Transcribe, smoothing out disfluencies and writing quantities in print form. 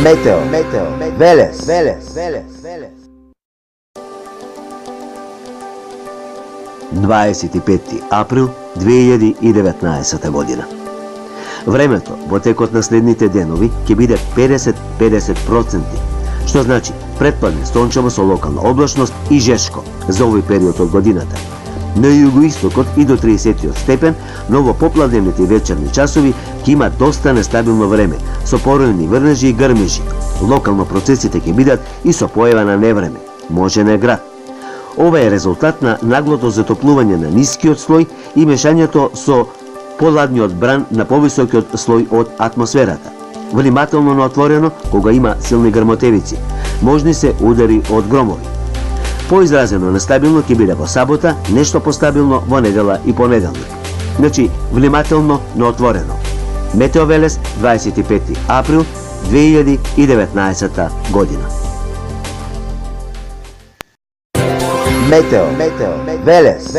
Meteo, Velez. 25. април 2019 година. Времето во текот на следните денови ќе биде 50-50%, што значи претпладне сончево со локална облачност и жешко за овој период од годината. На југоистокот и до 30 степен, но во попладневните вечерни часови ќе има доста нестабилно време, со поројни врнежи и грмежи. Локално процесите ќе бидат и со појава на невреме, може не град. Ова е резултат на наглото затоплување на нискиот слој и мешањето со поладниот бран на повисокиот слој од атмосферата. Внимателно на отворено, кога има силни грмотевици, можни се удари од громови. Поизразено нестабилно ќе биде во сабота, нешто постабилно во недела и понеделник. Значи, внимателно на отворено. Метео Велес, 25. април 2019 година. Метео Велес.